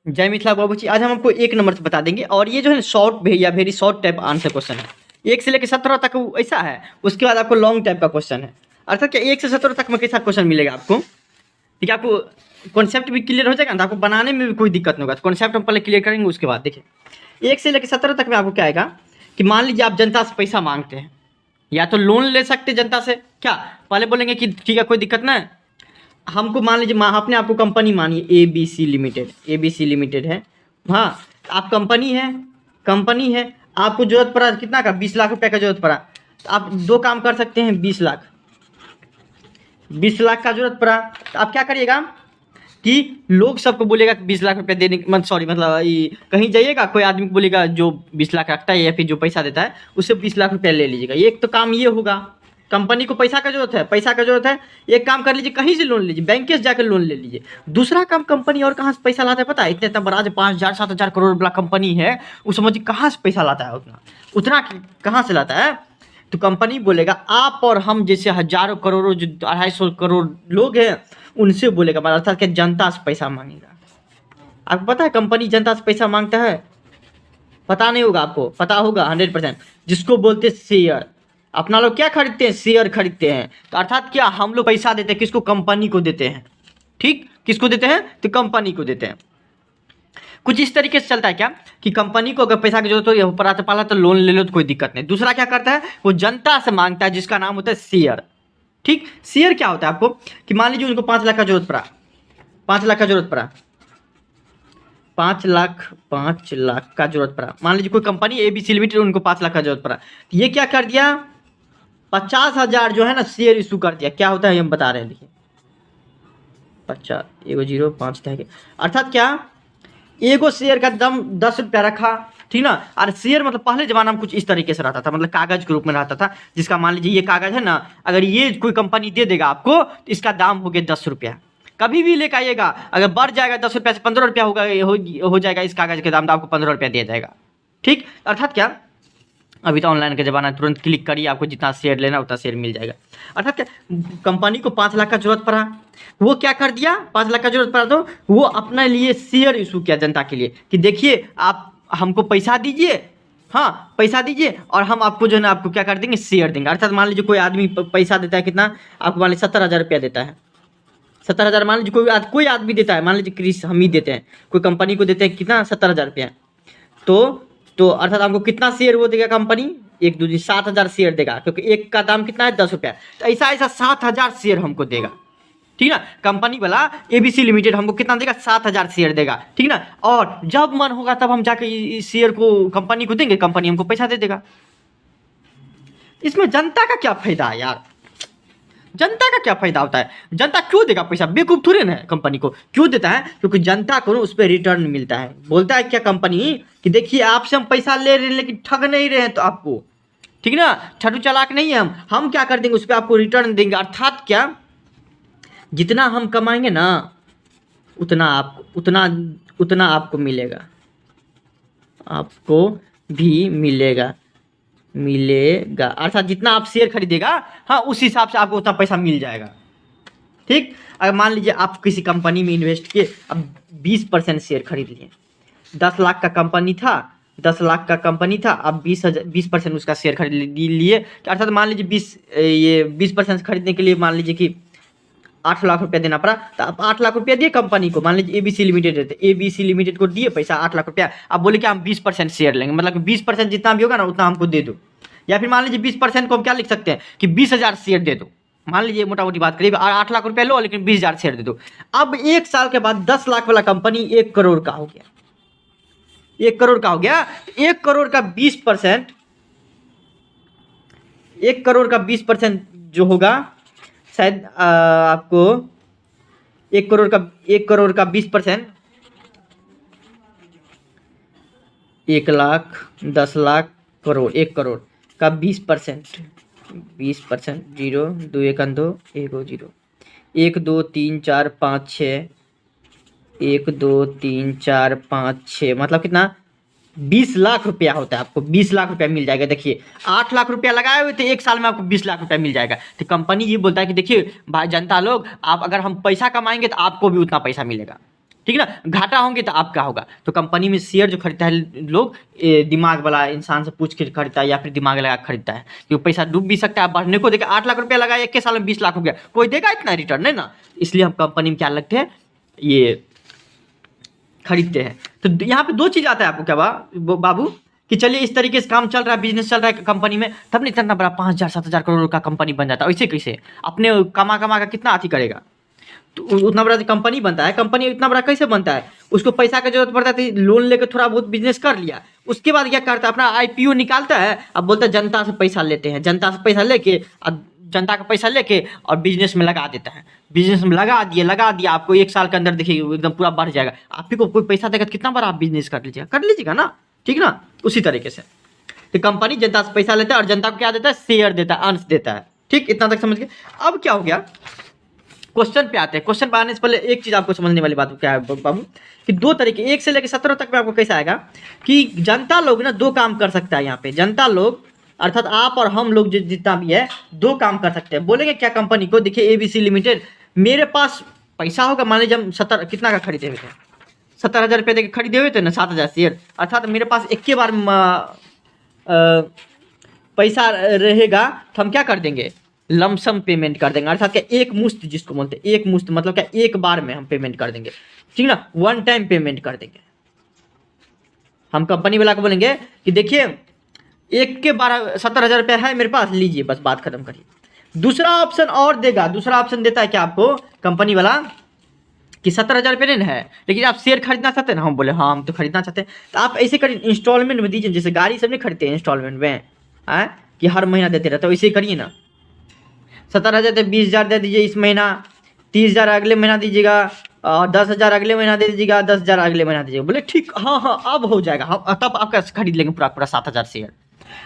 जय मिथिला बाबू जी, आज हम आपको एक नंबर से बता देंगे। और ये जो है शॉर्ट भैया very short type answer question है। 1 से लेकर 17 तक ऐसा है, उसके बाद आपको लॉन्ग टाइप का क्वेश्चन है। अर्थात क्या 1 से 17 तक में कैसा क्वेश्चन मिलेगा आपको, ठीक है। आपको कॉन्सेप्ट भी क्लियर हो जाएगा ना, आपको बनाने में भी कोई दिक्कत नहीं होगा। तो कॉन्सेप्ट हम पहले क्लियर करेंगे, उसके बाद देखिए 1 से लेकर 17 तक में आपको क्या आएगा कि मान लीजिए आप जनता से पैसा मांगते हैं, या तो लोन ले सकते जनता से। क्या पहले बोलेंगे कि ठीक है कोई दिक्कत ना है, हमको मान लीजिए आपने आपको कंपनी मानिए ABC लिमिटेड है। हाँ, आप कंपनी है आपको जरूरत पड़ा कितना का, 20 लाख रुपए का जरूरत पड़ा। तो आप दो काम कर सकते हैं, 20 लाख का जरूरत पड़ा तो आप क्या करिएगा कि लोग सबको बोलेगा कि 20 लाख रुपए देने मतलब कहीं जाइएगा, कोई आदमी को बोलेगा जो 20 लाख रखता है या फिर जो पैसा देता है उससे 20 लाख रुपया ले लीजिएगा। ये एक तो काम ये होगा। कंपनी को पैसा का जरूरत है, एक काम कर लीजिए, कहीं से लोन लीजिए, बैंक से जाकर लोन ले लीजिए। दूसरा काम, कंपनी और कहाँ से पैसा लाता है पता है? इतना बड़ा जो 5,000 7,000 करोड़ वाला कंपनी है, उस समझिए कहाँ से पैसा लाता है, उतना कहाँ से लाता है। तो कंपनी बोलेगा आप और हम जैसे हजारों करोड़ों जो 250 करोड़ लोग हैं उनसे बोलेगा, अर्थात क्या जनता से पैसा मांगेगा। आपको पता है कंपनी जनता से पैसा मांगता है? पता नहीं होगा आपको, पता होगा 100%। जिसको बोलते हैं शेयर। अपना लोग क्या खरीदते हैं? शेयर खरीदते हैं। तो अर्थात क्या हम लोग पैसा देते हैं किसको? कंपनी को देते हैं। ठीक, किसको देते हैं? तो कंपनी को देते हैं। कुछ इस तरीके से चलता है क्या कि कंपनी को अगर पैसा की जरूरत हो या पराता पाला तो लोन ले लो तो कोई दिक्कत नहीं। दूसरा क्या करता है, वो जनता से मांगता है, जिसका नाम होता है शेयर। ठीक, शेयर क्या होता है आपको कि मान लीजिए उनको 5 लाख का जरूरत पड़ा, 5 लाख का जरूरत पड़ा, 5 लाख का जरूरत पड़ा। मान लीजिए कोई कंपनी ABC लिमिटेड, उनको 5 लाख का जरूरत पड़ा। तो ये क्या कर दिया, 50,000 जो है ना शेयर इशू कर दिया। क्या होता है हम बता रहे हैं, देखिए 50 एगो 0 5 था। अर्थात क्या, एगो शेयर का दाम 10 रुपया रखा, ठीक ना। और शेयर मतलब पहले जमाना में कुछ इस तरीके से रहता था, मतलब कागज के रूप में रहता था, जिसका मान लीजिए ये कागज है ना, अगर ये कोई कंपनी दे देगा आपको तो इसका दाम हो गया 10 रुपया। कभी भी लेकर आइएगा, अगर बढ़ जाएगा 10 रुपया से 15 रुपया होगा, हो जाएगा इस कागज के दाम, तो आपको 15 रुपया दिया जाएगा। ठीक, अर्थात क्या, अभी तो ऑनलाइन का जमाना है, तुरंत क्लिक करिए, आपको जितना शेयर लेना उतना शेयर मिल जाएगा। अर्थात क्या, कंपनी को 5 लाख का जरूरत पड़ा, वो क्या कर दिया, 5 लाख का जरूरत पड़ा तो वो अपने लिए शेयर इशू किया जनता के लिए कि देखिए आप हमको पैसा दीजिए, हाँ पैसा दीजिए और हम आपको जो है ना आपको क्या कर देंगे, शेयर देंगे। अर्थात मान लीजिए कोई आदमी पैसा देता है, कितना आपको, मान लीजिए 70,000 रुपया देता है, 70,000 मान लीजिए कोई आदमी देता है, मान लीजिए क्रिस हम ही देते हैं, कोई कंपनी को देते हैं कितना, 70,000 रुपया। तो अर्थात हमको कितना शेयर वो देगा कंपनी, 1 2 7,000 शेयर देगा, क्योंकि एक का दाम कितना है, 10 रुपया। तो ऐसा 7,000 शेयर हमको देगा, ठीक ना। कंपनी वाला ABC लिमिटेड हमको कितना देगा, 7,000 शेयर देगा, ठीक ना। और जब मन होगा तब हम जाके इस शेयर को कंपनी को देंगे, कंपनी हमको पैसा दे देगा। इसमें जनता का क्या फायदा है यार, जनता का क्या फायदा होता है? जनता क्यों देगा पैसा? बेवकूफ थोड़े ना है, कंपनी को क्यों देता है? क्योंकि जनता को उस पर रिटर्न मिलता है। बोलता है क्या कंपनी कि देखिए आपसे हम पैसा ले रहे हैं लेकिन ठग नहीं रहे हैं, तो आपको, ठीक ना, छठू चालाक नहीं है हम क्या कर देंगे, उस पर आपको रिटर्न देंगे। अर्थात क्या, जितना हम कमाएंगे ना उतना आपको मिलेगा, आपको भी मिलेगा। अर्थात जितना आप शेयर खरीदेगा, हाँ उस हिसाब से आपको उतना पैसा मिल जाएगा। ठीक, अगर मान लीजिए आप किसी कंपनी में इन्वेस्ट किए, अब 20% शेयर खरीद लिए, 10 लाख का कंपनी था, 10 लाख का कंपनी था, अब 20% उसका शेयर खरीद लिए। अर्थात मान लीजिए 20% खरीदने के लिए मान लीजिए कि 8 लाख रुपया देना पड़ा, तो आप 8 लाख रुपया दिए कंपनी को। मान लीजिए ABC लिमिटेड रहते, ABC लिमिटेड को दिए पैसा 8 लाख रुपया। आप बोले कि हम 20% शेयर लेंगे, मतलब कि 20% जितना भी होगा ना उतना हमको दे दो। या फिर मान लीजिए 20% को हम क्या लिख सकते हैं कि 20,000 शेयर दे दो। मान लीजिए मोटा मोटी बात करिए, 8 लाख रुपया लो लेकिन 20,000 शेयर दे दो। अब 1 साल के बाद 10 लाख वाला कंपनी 1 करोड़ का हो गया, 1 करोड़ का हो गया। 1 करोड़ का 20%, 1 करोड़ का 20% जो होगा शायद आपको 1 करोड़ का 20%, 1 लाख 10 लाख करोड़, 1 करोड़ का 20%, 0 2 1 2 1 0 1 2 3 4 5 6 1 2 3 4 5 6 मतलब कितना, 20 लाख रुपया होता है। आपको 20 लाख रुपया मिल जाएगा। देखिए 8 लाख रुपया लगाए हुए थे, 1 साल में आपको 20 लाख रुपया मिल जाएगा। तो कंपनी ये बोलता है कि देखिए भाई जनता लोग, आप अगर हम पैसा कमाएंगे तो आपको भी उतना पैसा मिलेगा, ठीक है ना। घाटा होंगे तो आपका होगा। तो कंपनी में शेयर जो खरीदता है लोग दिमाग वाला इंसान से पूछ के खरीदता है या फिर दिमाग लगा खरीदता है, क्योंकि पैसा डूब भी सकता है। बढ़ने को देखिए 8 लाख रुपया लगाया 21 साल में 20 लाख हो गया, कोई देगा इतना रिटर्न? नहीं ना। इसलिए हम कंपनी में क्या लगते हैं, ये खरीदते हैं। तो यहाँ पे 2 चीज़ आता है आपको क्या बाबू, कि चलिए इस तरीके से काम चल रहा है, बिजनेस चल रहा है कंपनी में, तब नहीं इतना बड़ा 5,000-7,000 करोड़ का कंपनी बन जाता है। ऐसे कैसे अपने कमा का कितना अति करेगा, तो उतना बड़ा कंपनी बनता है। कंपनी इतना बड़ा कैसे बनता है, उसको पैसा की जरूरत पड़ता है, लोन लेकर थोड़ा बहुत बिजनेस कर लिया, उसके बाद क्या करता है, अपना IPO निकालता है। अब बोलता है जनता से पैसा लेते हैं, जनता से पैसा लेके जनता का पैसा लेके और बिजनेस में लगा देता है। बिजनेस में लगा दिया, आपको 1 साल के अंदर देखिए एकदम पूरा बढ़ जाएगा। आपको कोई पैसा देगा तो कितना बड़ा आप बिजनेस कर लीजिएगा ना, ठीक ना। उसी तरीके से तो कंपनी जनता से पैसा लेता है और जनता को क्या देता है, शेयर देता है, अंश देता है। ठीक, इतना तक समझ गए। अब क्या हो गया, क्वेश्चन पे आते हैं। क्वेश्चन पे आने से पहले एक चीज आपको समझने वाली बात क्या है बाबू, कि 2 तरीके 1 से लेकर 17 तक में आपको कैसा आएगा कि जनता लोग ना 2 काम कर सकता है। यहाँ पे जनता लोग अर्थात आप और हम लोग जितना भी है 2 काम कर सकते हैं। बोलेंगे क्या कंपनी को, देखिए ABC लिमिटेड, मेरे पास पैसा होगा, मान लीजिए हम 70 कितना का खरीदे हुए थे, 70,000 रुपये देकर खरीदे हुए थे ना 7,000 शेयर, अर्थात मेरे पास एक के बार पैसा रहेगा तो हम क्या कर देंगे, लमसम पेमेंट कर देंगे। अर्थात क्या एक मुश्त, जिसको बोलते हैं एक मुश्त, मतलब क्या एक बार में हम पेमेंट कर देंगे, ठीक ना, 1 टाइम पेमेंट कर देंगे। हम कंपनी वाला को बोलेंगे कि देखिए एक के 70,000 रुपया है मेरे पास, लीजिए, बस बात खत्म करिए। दूसरा ऑप्शन और देगा, दूसरा ऑप्शन देता है क्या आपको कंपनी वाला, कि 70,000 रुपये नहीं है लेकिन आप शेयर खरीदना चाहते हैं ना। हम बोले हाँ हम तो खरीदना चाहते हैं, तो आप ऐसे करिए इंस्टॉलमेंट में दीजिए, जैसे गाड़ी सब नहीं खरीदते हैं इंस्टॉलमेंट में, कि हर महीना देते रहते, वैसे ही करिए ना। 70,000 तो 20,000 दे दीजिए इस महीना, 30,000 अगले महीना दीजिएगा, और 10,000 अगले महीना दे दीजिएगा, 10,000 अगले महीना दीजिएगा। बोले ठीक, हाँ अब हो जाएगा, हम तब आपका खरीद लेंगे पूरा 7,000 शेयर।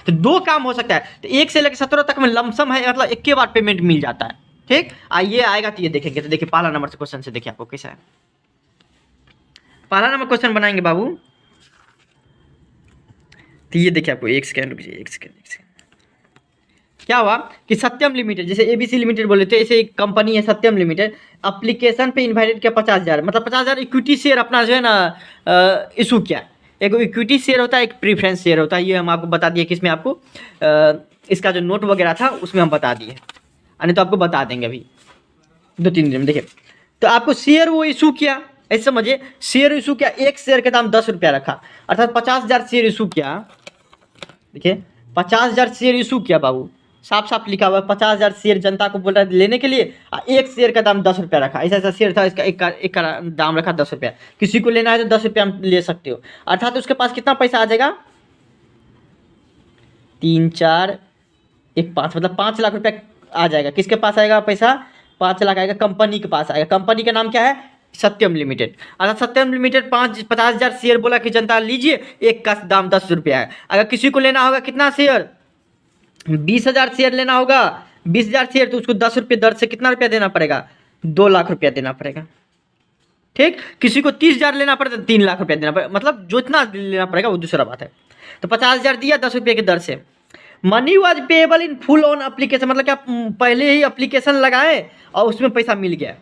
तो 2 काम हो सकता है। तो 1 से लेकर 17 तक में लमसम है, मतलब एक के बार पेमेंट मिल जाता है। ठीक, आइए आएगा तो ये देखेंगे। तो देखिए पहला नंबर से क्वेश्चन से देखिए आपको कैसा है। पहला नंबर क्वेश्चन बनाएंगे बाबू, तो ये देखिए आपको, एक सेकेंड रुकिए, एक सेकेंड। क्या हुआ कि सत्यम लिमिटेड, जैसे ABC लिमिटेड बोले थे, ऐसे एक कंपनी है सत्यम लिमिटेड, एप्लीकेशन पे इन्वाइटेड किया 50,000, मतलब 50,000 इक्विटी शेयर अपना जो है ना इशू किया। एक इक्विटी शेयर होता है, एक प्रीफरेंस शेयर होता है। ये हम आपको बता दिए, किसमें आपको इसका जो नोट वगैरह था उसमें हम बता दिए, नहीं तो आपको बता देंगे अभी 2-3 दिन में। देखिए तो आपको शेयर वो इशू किया, ऐसे समझिए, शेयर इशू किया, एक शेयर का दाम 10 रुपया रखा, अर्थात 50,000 शेयर इशू किया। देखिए 50,000 शेयर इशू किया बाबू, साफ साफ लिखा हुआ है 50,000 शेयर जनता को बोल रहा है लेने के लिए, एक शेयर का दाम 10 रुपया रखा। ऐसा शेयर था, इसका एक का दाम रखा 10 रुपया। किसी को लेना है तो 10 रुपया ले सकते हो, अर्थात उसके पास कितना पैसा आ जाएगा, 3, 4, 1, 5, मतलब 5 लाख रुपया आ जाएगा। किसके पास आएगा पैसा, 5 लाख आएगा, कंपनी के पास आएगा। कंपनी का नाम क्या है, सत्यम लिमिटेड। अगर सत्यम लिमिटेड 50,000 शेयर बोला कि जनता लीजिए, एक का दाम 10 रुपया है। अगर किसी को लेना होगा कितना शेयर, 20,000 शेयर लेना होगा, 20,000 शेयर, तो उसको 10 रुपये दर से कितना रुपया देना पड़ेगा, 2 लाख रुपया देना पड़ेगा। ठीक, किसी को 30,000 लेना पड़ेगा तो 3 लाख रुपया देना पड़ेगा, मतलब जो इतना लेना पड़ेगा वो दूसरा बात है। तो 50,000 दिया 10 रुपये की दर से। Money was payable in full on application, मतलब क्या पहले ही एप्लीकेशन लगाए और उसमें पैसा मिल गया,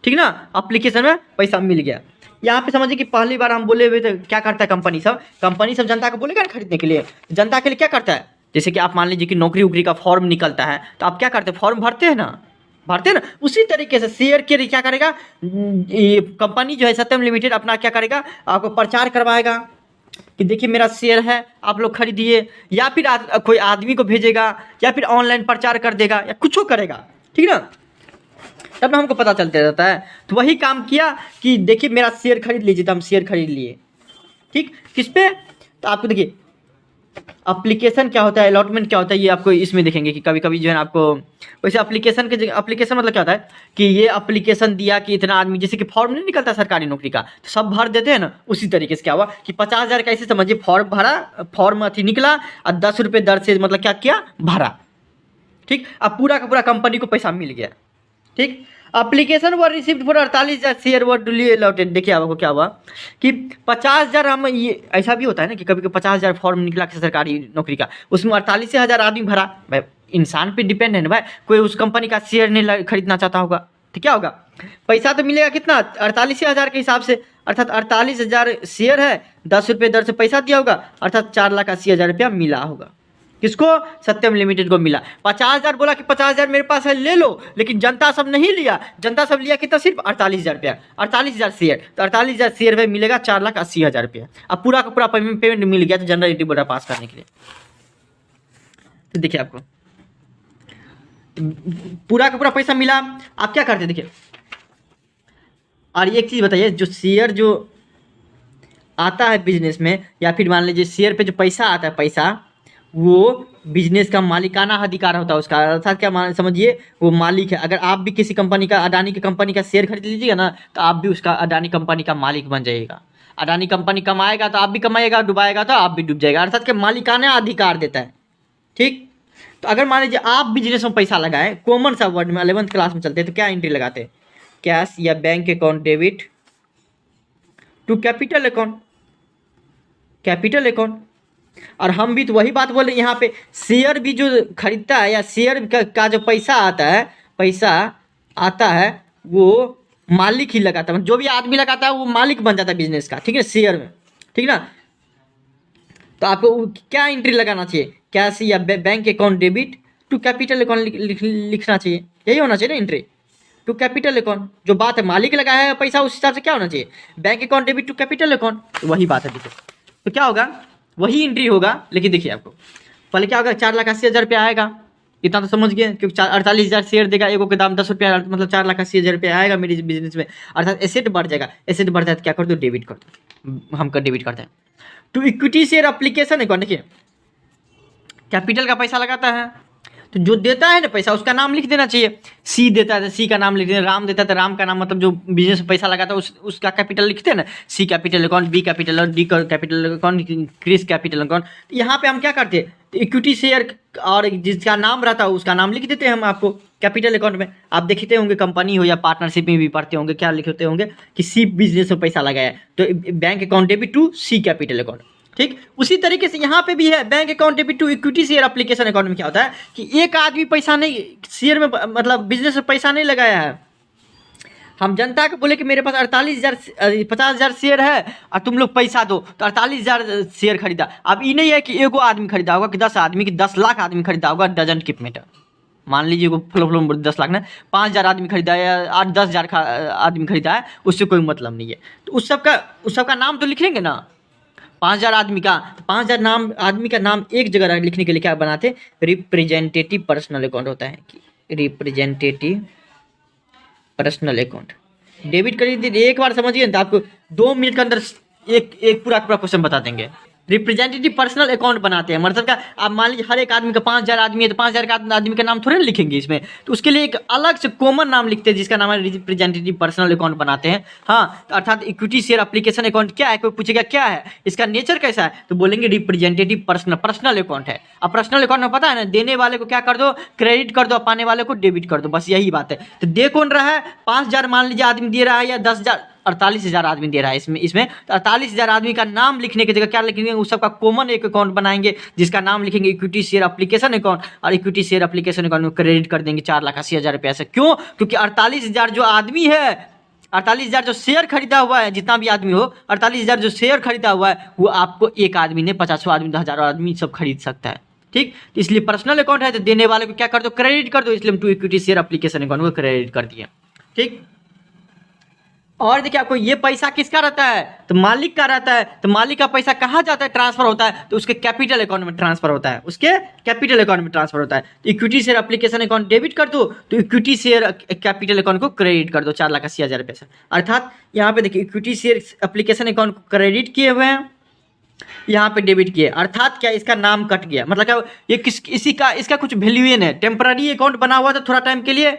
ठीक ना, एप्लीकेशन में पैसा मिल गया। यहाँ पे समझिए कि पहली बार हम बोले हुए तो क्या करता है कंपनी सब जनता को बोलेगा ना खरीदने के लिए, जनता के लिए क्या करता है, जैसे कि आप मान लीजिए कि नौकरी उकरी का फॉर्म निकलता है, तो आप क्या करते हैं, फॉर्म भरते हैं ना। उसी तरीके से शेयर के लिए क्या करेगा, ये कंपनी जो है सत्यम लिमिटेड अपना क्या करेगा, आपको प्रचार करवाएगा कि देखिए मेरा शेयर है, आप लोग खरीदिए, या फिर कोई आदमी को भेजेगा, या फिर ऑनलाइन प्रचार कर देगा, या कुछ करेगा, ठीक ना, तब ना हमको पता चलते रहता है। तो वही काम किया कि देखिए मेरा शेयर खरीद लीजिए, तो हम शेयर खरीद लिए। ठीक, किस पे, तो आपको देखिए एप्लीकेशन क्या होता है, अलॉटमेंट क्या होता है, ये आपको इसमें देखेंगे कि कभी कभी जो है ना आपको वैसे एप्लीकेशन के जगह, एप्लीकेशन मतलब क्या होता है कि ये एप्लीकेशन दिया कि इतना आदमी, जैसे कि फॉर्म नहीं निकलता सरकारी नौकरी का, तो सब भर देते हैं ना, उसी तरीके से क्या हुआ कि 50,000 का ऐसे समझिए फॉर्म भरा, फॉर्म अथी निकला और 10 रुपये दर से मतलब क्या किया, भरा। ठीक, अब पूरा का पूरा कंपनी को पैसा मिल गया। ठीक, application were received for 48,000 share were duly allotted. देखिए आपको क्या हुआ कि 50,000, हम ये ऐसा भी होता है ना कि कभी 50,000 फॉर्म निकला सरकारी नौकरी का, उसमें 48,000 आदमी भरा। भाई इंसान पे डिपेंड है ना भाई, कोई उस कंपनी का शेयर नहीं खरीदना चाहता होगा, तो क्या होगा, पैसा तो मिलेगा कितना 48,000 के हिसाब से, अर्थात 48,000 शेयर है, 10 रुपये दर से पैसा दिया होगा, अर्थात 4,80,000 रुपया मिला होगा। किसको, सत्यम लिमिटेड को मिला। 50,000 बोला कि 50,000 मेरे पास है ले लो, लेकिन जनता सब नहीं लिया, जनता सब लिया कितना, सिर्फ 48,000 रुपया, 48,000 शेयर, तो 48,000 शेयर में मिलेगा 4,80,000 रुपया। अब पूरा का पूरा पेमेंट मिल गया तो जनरल एंट्री बोला पास करने के लिए। तो देखिए आपको पूरा का पूरा पैसा मिला, आप क्या करते देखिए। और एक चीज़ बताइए, जो शेयर जो आता है बिजनेस में, या फिर मान लीजिए शेयर पे जो पैसा आता है, पैसा वो बिजनेस का मालिकाना अधिकार होता है उसका, अर्थात क्या मान समझिए वो मालिक है। अगर आप भी किसी कंपनी का, अडानी की कंपनी का शेयर खरीद लीजिएगा ना, तो आप भी उसका अडानी कंपनी का मालिक बन जाइएगा। अडानी कंपनी कमाएगा तो आप भी कमाइएगा, डुबाएगा तो आप भी डूब जाएगा, अर्थात क्या मालिकाना अधिकार देता है। ठीक, तो अगर मान लीजिए आप बिजनेस में पैसा लगाएं, कॉमन सा वर्ड में 11th क्लास में चलते हैं, तो क्या एंट्री लगाते हैं, कैश या bank account debit to capital account, capital account. और हम भी तो वही बात बोल रहे हैं यहाँ पे, शेयर भी जो खरीदता है या शेयर का जो पैसा आता है वो मालिक ही लगाता है, जो भी आदमी लगाता है वो मालिक बन जाता है बिजनेस का, ठीक है, शेयर में, ठीक ना। तो आपको क्या एंट्री लगाना चाहिए, कैश या bank account debit to capital account लिखना चाहिए, यही होना चाहिए ना एंट्री, टू कैपिटल अकाउंट। जो बात है मालिक लगाया है पैसा, उस हिसाब से क्या होना चाहिए, bank account debit to capital account, वही बात है। देखिए तो क्या होगा, वही एंट्री होगा। लेकिन देखिए आपको पहले क्या होगा, 4,80,000 रुपया आएगा, इतना तो समझ गए, क्योंकि 48,000 शेयर देगा, एगो के दाम 10 रुपया, मतलब 4,80,000 रुपया आएगा मेरे बिजनेस में, अर्थात एसेट बढ़ जाएगा। एसेट बढ़ जाए तो क्या कर दो, डेबिट कर दो, हम डेबिट करते हैं। To equity share application account, देखिए कैपिटल का पैसा लगाता है, तो जो देता है ना पैसा उसका नाम लिख देना चाहिए। सी देता है तो सी का नाम लिख देना, राम देता है तो राम का नाम, मतलब जो बिजनेस में पैसा लगाता है उसका कैपिटल लिखते हैं ना, C capital account, B capital account, D capital account, Chris capital account. तो यहाँ पे हम क्या करते हैं, तो इक्विटी शेयर और जिसका नाम रहता है उसका नाम लिख देते हैं हम आपको कैपिटल अकाउंट में। आप देखते होंगे कंपनी हो या पार्टनरशिप में भी पढ़ते होंगे, क्या लिखते होंगे कि सी बिजनेस में पैसा लगाया है, तो bank account debit to C capital account. ठीक, उसी तरीके से यहाँ पे भी है, bank account debit to equity share application account में क्या होता है कि एक आदमी पैसा नहीं, शेयर में मतलब बिजनेस में पैसा नहीं लगाया है, हम जनता को बोले कि मेरे पास 50,000 शेयर है और तुम लोग पैसा दो, तो 48,000 शेयर खरीदा। अब ये नहीं है कि एगो आदमी खरीदा होगा कि 10 आदमी की 10 लाख आदमी खरीदा होगा, डजंट कीप मैटर। मान लीजिए वो फ्लो 10 लाख ना, 5,000 आदमी खरीदा है या 8-10,000 आदमी खरीदा है, उससे कोई मतलब नहीं है। तो उस सबका नाम तो लिखेंगे ना, 5,000 आदमी का, 5,000 नाम आदमी का नाम एक जगह लिखने के लिए क्या बनाते, रिप्रेजेंटेटिव पर्सनल अकाउंट होता है कि रिप्रेजेंटेटिव पर्सनल अकाउंट। डेबिट करिए, एक बार समझिए तो आपको 2 मिनट के अंदर एक पूरा क्वेश्चन बता देंगे। रिप्रेजेंटेटिव पर्सनल अकाउंट बनाते हैं, मतलब क्या, आप मान लीजिए हर एक आदमी का 5,000 आदमी है तो 5,000 का आदमी का नाम थोड़े ना लिखेंगे इसमें, तो उसके लिए एक अलग से कॉमन नाम लिखते हैं जिसका नाम है रिप्रेजेंटेटिव पर्सनल अकाउंट बनाते हैं। हाँ, तो अर्थात इक्विटी शेयर एप्लीकेशन अकाउंट क्या है, कोई पूछेगा क्या है, इसका नेचर कैसा है, तो बोलेंगे रिप्रेजेंटेटिव पर्सनल अकाउंट है। अब पर्सनल अकाउंट में पता है ना, देने वाले को क्या कर दो, क्रेडिट कर दो, पाने वाले को डेबिट कर दो, बस यही बात है। तो दे कौन रहा है, 5,000 मान लीजिए आदमी दे रहा है या 10,000, 48,000 आदमी दे रहा है इसमें तो 48,000 आदमी का नाम लिखने की जगह क्या लिखेंगे, उस सबका कॉमन एक अकाउंट बनाएंगे जिसका नाम लिखेंगे इक्विटी शेयर एप्लीकेशन अकाउंट, और इक्विटी शेयर एप्लीकेशन अकाउंट में क्रेडिट कर देंगे 4,80,000 रुपया से। क्यों, क्योंकि 48,000 जो आदमी है, 48,000 जो शेयर खरीदा हुआ है, जितना भी आदमी हो, 48,000 जो शेयर खरीदा हुआ है वो आपको एक आदमी ने 50 आदमी 10,000 आदमी सब खरीद सकता है। ठीक, तो इसलिए पर्सनल अकाउंट है तो देने वाले को क्या कर दो, क्रेडिट कर दो, इसलिए हम to equity share application account को क्रेडिट कर दिए। ठीक, और देखिए आपको ये पैसा किसका रहता है, तो मालिक का रहता है। तो मालिक का पैसा कहाँ जाता है, ट्रांसफर होता है, तो उसके कैपिटल अकाउंट में ट्रांसफर होता है, उसके कैपिटल अकाउंट में ट्रांसफर होता है। तो equity share application account debit कर दो, तो इक्विटी शेयर कैपिटल अकाउंट को क्रेडिट कर दो 4,80,000 रुपये से। अर्थात यहाँ पे देखिए इक्विटी शेयर एप्लीकेशन अकाउंट को क्रेडिट किए हुए हैं, यहाँ पे डेबिट किए, अर्थात क्या, इसका नाम कट गया, मतलब क्या ये इसका कुछ वैल्यूएन है, टेम्पररी अकाउंट बना हुआ था थोड़ा टाइम के लिए,